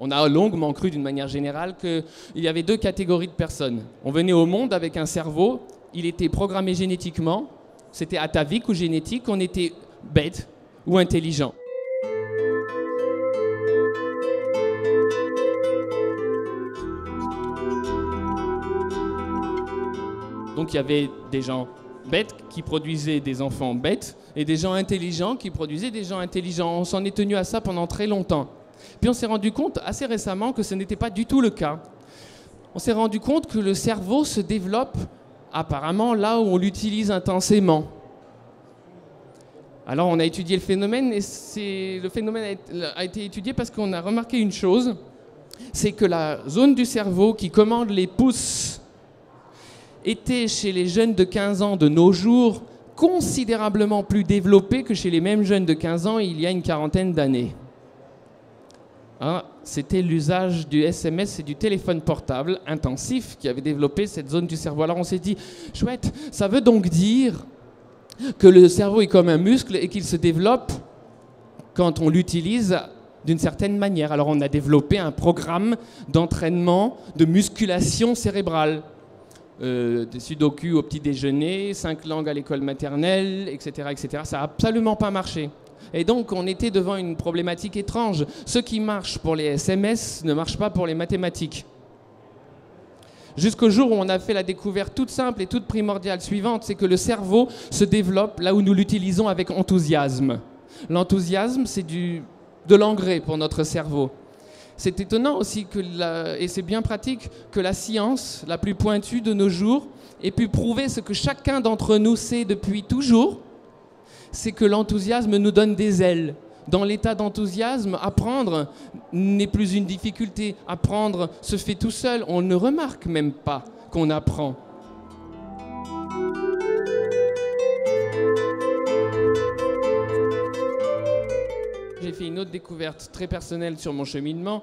On a longuement cru d'une manière générale qu'il y avait deux catégories de personnes. On venait au monde avec un cerveau, il était programmé génétiquement, c'était atavique ou génétique, on était bête ou intelligent. Donc il y avait des gens bêtes qui produisaient des enfants bêtes et des gens intelligents qui produisaient des gens intelligents. On s'en est tenu à ça pendant très longtemps. Puis on s'est rendu compte assez récemment que ce n'était pas du tout le cas. On s'est rendu compte que le cerveau se développe apparemment là où on l'utilise intensément. Alors on a étudié le phénomène et le phénomène a été étudié parce qu'on a remarqué une chose, c'est que la zone du cerveau qui commande les pouces était chez les jeunes de 15 ans de nos jours considérablement plus développée que chez les mêmes jeunes de 15 ans il y a une quarantaine d'années. Hein, c'était l'usage du SMS et du téléphone portable intensif qui avait développé cette zone du cerveau. Alors on s'est dit, chouette, ça veut donc dire que le cerveau est comme un muscle et qu'il se développe quand on l'utilise d'une certaine manière. Alors on a développé un programme d'entraînement, de musculation cérébrale. Des sudoku au petit déjeuner, 5 langues à l'école maternelle, etc., etc. Ça n'a absolument pas marché. Et donc, on était devant une problématique étrange. Ce qui marche pour les SMS ne marche pas pour les mathématiques. Jusqu'au jour où on a fait la découverte toute simple et toute primordiale suivante, c'est que le cerveau se développe là où nous l'utilisons avec enthousiasme. L'enthousiasme, c'est de l'engrais pour notre cerveau. C'est étonnant aussi, et c'est bien pratique, que la science la plus pointue de nos jours ait pu prouver ce que chacun d'entre nous sait depuis toujours, c'est que l'enthousiasme nous donne des ailes. Dans l'état d'enthousiasme, apprendre n'est plus une difficulté. Apprendre se fait tout seul. On ne remarque même pas qu'on apprend. J'ai fait une autre découverte très personnelle sur mon cheminement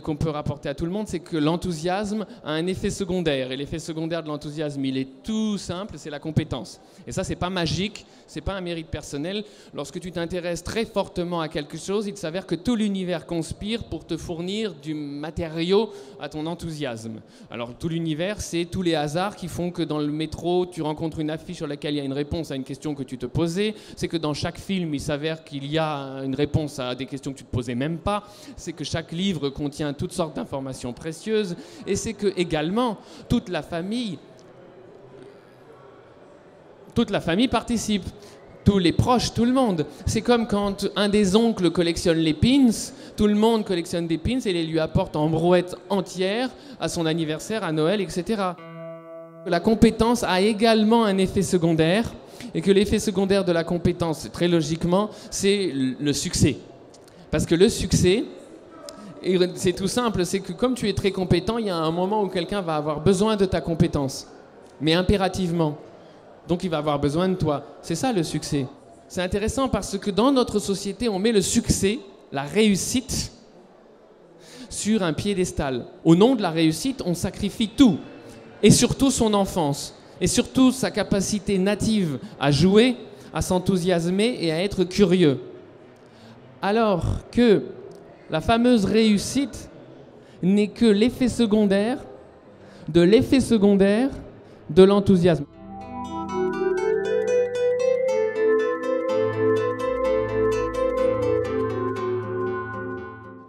qu'on peut rapporter à tout le monde, c'est que l'enthousiasme a un effet secondaire. Et l'effet secondaire de l'enthousiasme, il est tout simple, c'est la compétence. Et ça, c'est pas magique, c'est pas un mérite personnel. Lorsque tu t'intéresses très fortement à quelque chose, il s'avère que tout l'univers conspire pour te fournir du matériau à ton enthousiasme. Alors tout l'univers, c'est tous les hasards qui font que dans le métro, tu rencontres une affiche sur laquelle il y a une réponse à une question que tu te posais. C'est que dans chaque film, il s'avère qu'il y a une réponse à des questions que tu te posais même pas. C'est que chaque livre contient toutes sortes d'informations précieuses. Et c'est que également, toute la famille participe. Tous les proches, tout le monde. C'est comme quand un des oncles collectionne les pins, tout le monde collectionne des pins et les lui apporte en brouette entière à son anniversaire, à Noël, etc. La compétence a également un effet secondaire et que l'effet secondaire de la compétence, très logiquement, c'est le succès. Parce que le succès, c'est tout simple, c'est que comme tu es très compétent, il y a un moment où quelqu'un va avoir besoin de ta compétence, mais impérativement. Donc il va avoir besoin de toi. C'est ça le succès. C'est intéressant parce que dans notre société, on met le succès, la réussite, sur un piédestal. Au nom de la réussite, on sacrifie tout. Et surtout son enfance. Et surtout sa capacité native à jouer, à s'enthousiasmer et à être curieux. Alors que la fameuse réussite n'est que l'effet secondaire de l'enthousiasme.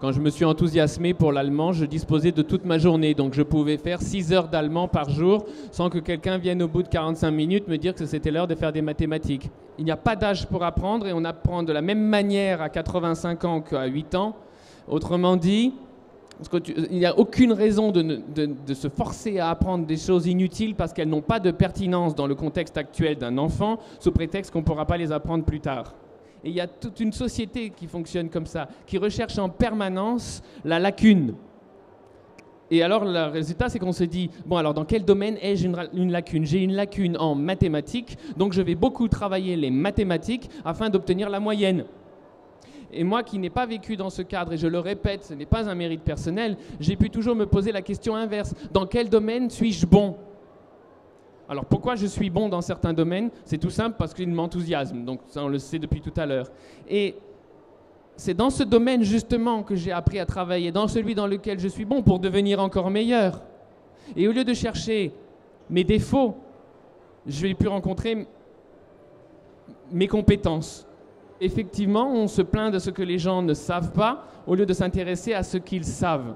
Quand je me suis enthousiasmé pour l'allemand, je disposais de toute ma journée. Donc je pouvais faire 6 heures d'allemand par jour sans que quelqu'un vienne au bout de 45 minutes me dire que c'était l'heure de faire des mathématiques. Il n'y a pas d'âge pour apprendre et on apprend de la même manière à 85 ans qu'à 8 ans. Autrement dit, il n'y a aucune raison de se forcer à apprendre des choses inutiles parce qu'elles n'ont pas de pertinence dans le contexte actuel d'un enfant, sous prétexte qu'on ne pourra pas les apprendre plus tard. Et il y a toute une société qui fonctionne comme ça, qui recherche en permanence la lacune. Et alors, le résultat, c'est qu'on se dit, bon, alors dans quel domaine ai-je une lacune? J'ai une lacune en mathématiques, donc je vais beaucoup travailler les mathématiques afin d'obtenir la moyenne. Et moi qui n'ai pas vécu dans ce cadre, et je le répète, ce n'est pas un mérite personnel, j'ai pu toujours me poser la question inverse. Dans quel domaine suis-je bon? Alors pourquoi je suis bon dans certains domaines? C'est tout simple, parce qu'il m'enthousiasme. Donc ça, on le sait depuis tout à l'heure. Et c'est dans ce domaine justement que j'ai appris à travailler, dans celui dans lequel je suis bon pour devenir encore meilleur. Et au lieu de chercher mes défauts, je vais plus rencontrer mes compétences. Effectivement, on se plaint de ce que les gens ne savent pas au lieu de s'intéresser à ce qu'ils savent.